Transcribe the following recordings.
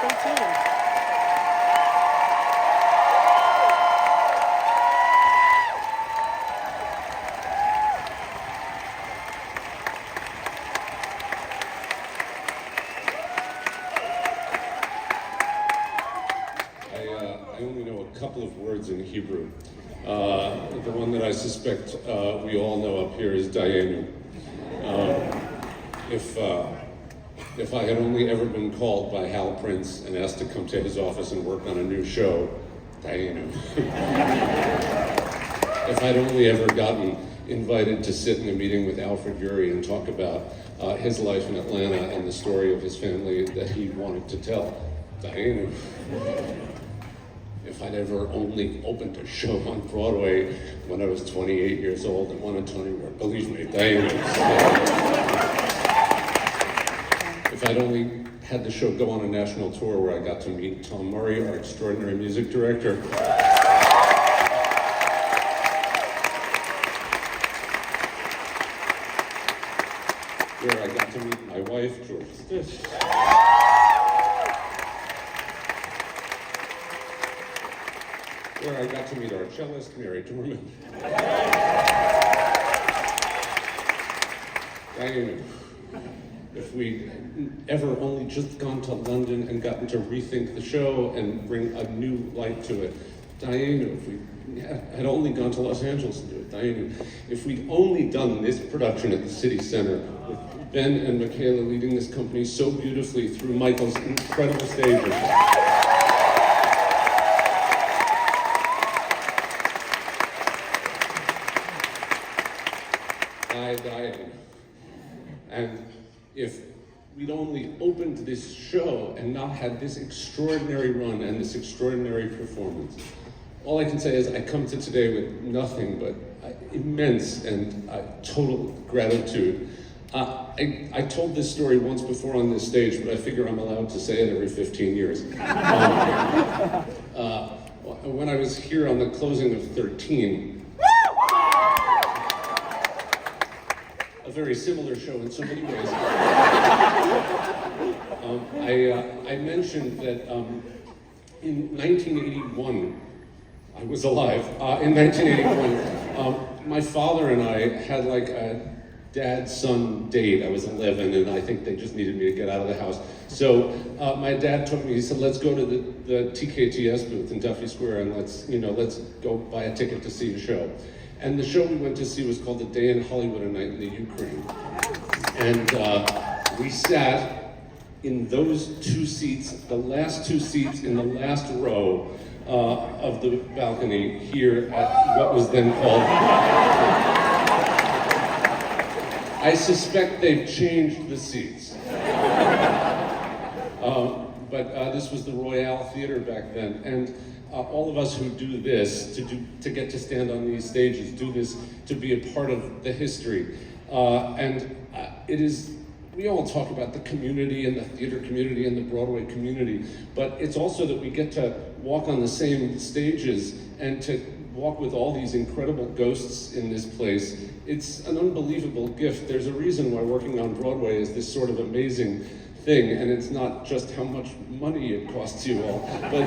team. I only know a couple of words in Hebrew. The one that I suspect we all know up here is Dayenu. If I had only ever been called by Hal Prince and asked to come to his office and work on a new show, Dayenu. If I'd only ever gotten invited to sit in a meeting with Alfred Urey and talk about his life in Atlanta and the story of his family that he wanted to tell, Dayenu. If I'd ever only opened a show on Broadway when I was 28 years old and won a Tony Award, believe me, Dayenu. If I'd only had the show go on a national tour where I got to meet Tom Murray, our extraordinary music director. Where I got to meet my wife, George Stish. Where I got to meet our cellist, Mary Dorman. Dayenu. If we'd ever only just gone to London and gotten to rethink the show and bring a new light to it, Dayenu. If we had only gone to Los Angeles and do it, Dayenu. If we'd only done this production at the City Center with Ben and Michaela leading this company so beautifully through Michael's incredible stages. Dayenu. And if we'd only opened this show and not had this extraordinary run and this extraordinary performance, all I can say is I come to today with nothing but immense and total gratitude. I told this story once before on this stage, but I figure I'm allowed to say it every 15 years. When I was here on the closing of 13, a very similar show in so many ways. I mentioned that in 1981, I was alive. In 1981, my father and I had like a dad-son date. I was 11, and I think they just needed me to get out of the house. So my dad took me. He said, "Let's go to the TKTS booth in Duffy Square, and let's go buy a ticket to see a show." And the show we went to see was called A Day in Hollywood, A Night in the Ukraine. And we sat in those two seats, the last two seats in the last row of the balcony here at what was then called... I suspect they've changed the seats. But this was the Royale Theater back then. And all of us who do this, to get to stand on these stages, do this to be a part of the history. It is, we all talk about the community and the theater community and the Broadway community, but it's also that we get to walk on the same stages and to walk with all these incredible ghosts in this place. It's an unbelievable gift. There's a reason why working on Broadway is this sort of amazing thing, and it's not just how much money it costs you all, but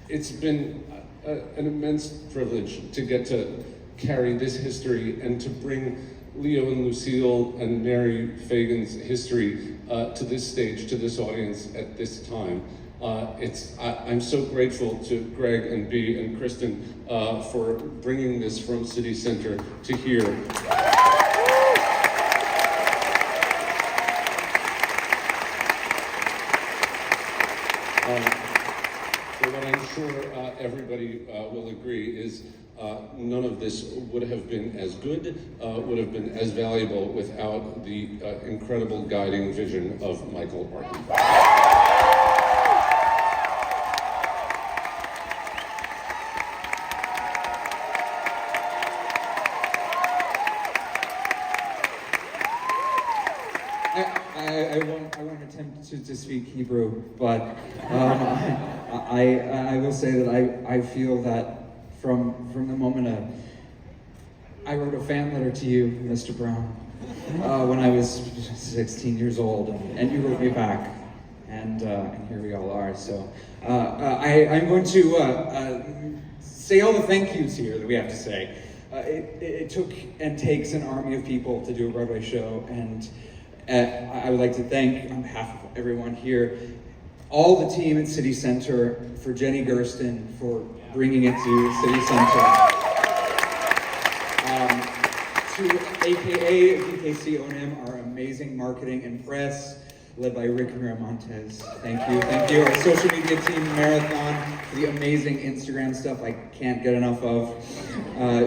it's been an immense privilege to get to carry this history and to bring Leo and Lucille and Mary Fagan's history to this stage, to this audience at this time. I'm so grateful to Greg and Bea and Kristen for bringing this from City Center to here. So what I'm sure everybody will agree is none of this would have been as good, would have been as valuable without the incredible guiding vision of Michael Martin. I won't attempt to speak Hebrew, but I will say that I feel that from the moment I wrote a fan letter to you, Mr. Brown, when I was 16 years old, and you wrote me back, and here we all are. So I'm going to say all the thank yous here that we have to say. It took and takes an army of people to do a Broadway show, and I would like to thank, on behalf of everyone here, all the team at City Center, for Jenny Gersten for bringing it to City Center. To AKA VKC O&M, our amazing marketing and press, led by Rick Miramontes. Thank you, thank you. Our social media team, Marathon, for the amazing Instagram stuff I can't get enough of.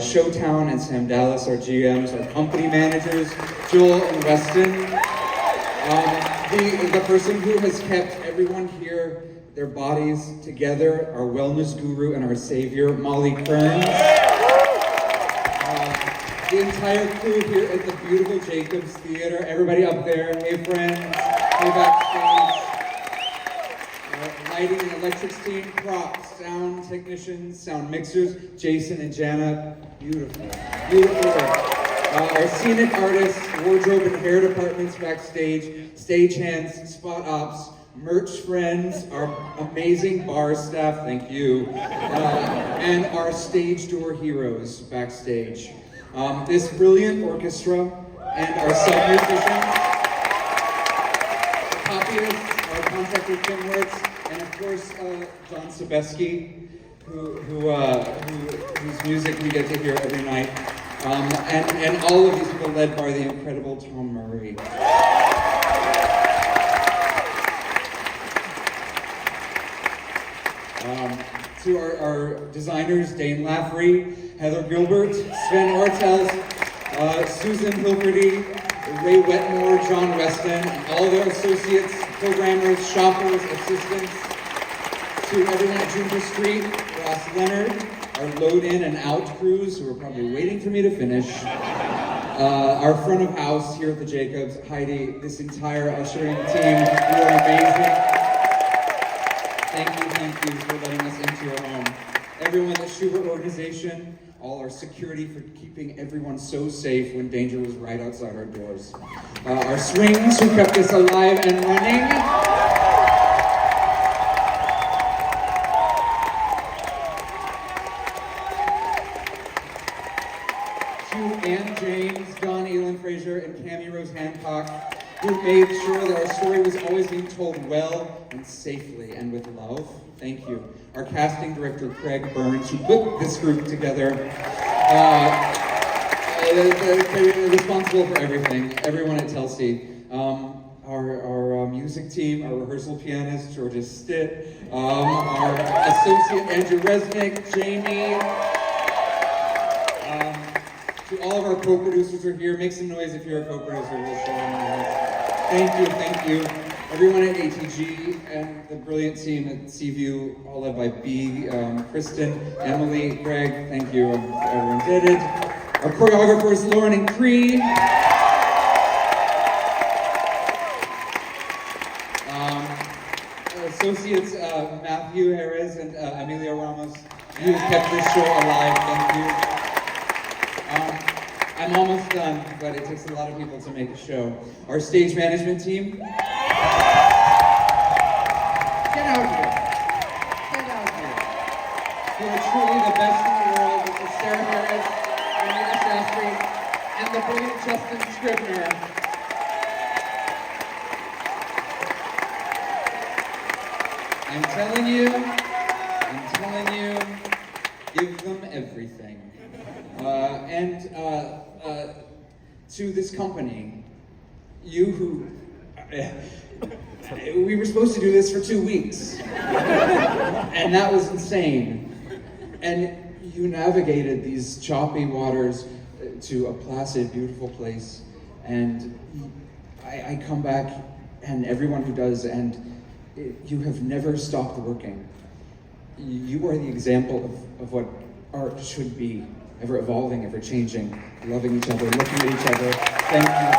Showtown and Sam Dallas, our GMs, our company managers, Joel and Weston. The person who has kept everyone here, their bodies together, our wellness guru and our savior, Molly Kearns. The entire crew here at the beautiful Jacobs Theater. Everybody up there, hey friends, hey backstage. Lighting and electrics team, props, sound technicians, sound mixers, Jason and Jana, beautiful, beautiful work. Our scenic artists, wardrobe and hair departments backstage, stagehands, spot ops, merch friends, our amazing bar staff, thank you, and our stage door heroes backstage. This brilliant orchestra and our sub-musicians, the copyists, our contact with Finworks, and of course, John Sebeski, whose music we get to hear every night. And all of these people led by the incredible Tom Murray. To our designers, Dane Laffery, Heather Gilbert, Sven Ortels, Susan Hilferty, Ray Wetmore, John Weston, and all their associates, programmers, shoppers, assistants. To everyone at Juniper Street, Ross Leonard, our load in and out crews who are probably waiting for me to finish. Our front of house here at the Jacobs, Heidi, this entire ushering team, you are amazing. Thank you for letting us into your home. Everyone at the Schubert organization, all our security for keeping everyone so safe when danger was right outside our doors. Our swings who kept us alive and running. Ann James, Dawn Elin Fraser, and Cammie Rose Hancock, who made sure that our story was always being told well and safely and with love. Thank you. Our casting director, Craig Burns, who put this group together. They're responsible for everything. Everyone at Telsey. Our music team, our rehearsal pianist, Georgia Stitt, our associate, Andrew Resnick, Jamie. To all of our co-producers are here. Make some noise if you're a co-producer. We'll show them. Thank you. Everyone at ATG and the brilliant team at Seaview, all led by B, Kristen, Emily, Greg. Thank you. Everyone did it. Our choreographers, Lauren and Cree. Our associates, Matthew Harris and Emilio Ramos. You kept this show alive. Thank you. I'm almost done, but it takes a lot of people to make a show. Our stage management team. Get out here. Get out here. Who are truly the best in the world, which is Sarah Harris, Anita Shastri, and the brilliant Justin Scribner. I'm telling you, give them everything. To this company, you who, we were supposed to do this for 2 weeks, and that was insane. And you navigated these choppy waters to a placid, beautiful place, and I come back, and everyone who does, and you have never stopped working. You are the example of what art should be. Ever evolving, ever changing, loving each other, looking at each other. Thank you.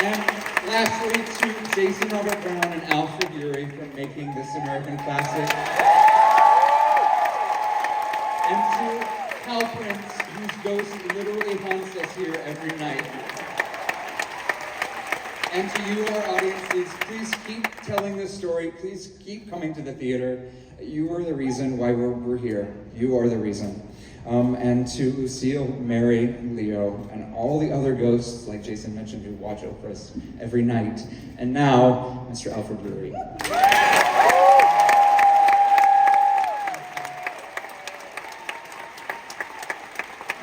And lastly, to Jason Robert Brown and Al Figuri for making this American classic. And to Hal Prince, whose ghost literally haunts us here every night. And to you, our audiences, please keep telling this story. Please keep coming to the theater. You are the reason why we're here. You are the reason. And to Lucille, Mary, Leo, and all the other ghosts, like Jason mentioned, who watch Oprah's every night. And now, Mr. Alfred Drury.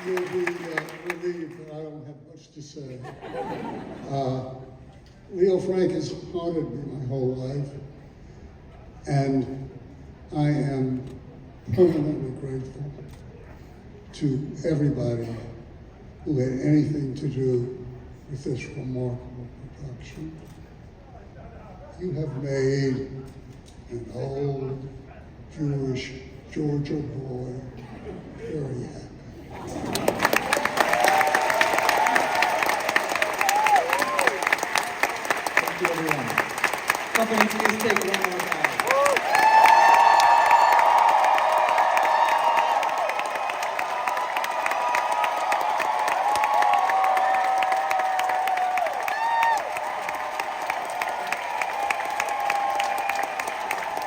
You'll be relieved that I don't have much to say. Leo Frank has haunted me my whole life, and I am permanently grateful to everybody who had anything to do with this remarkable production. You have made an old Jewish Georgia boy very happy. Thank you, everyone. Company, please take one more.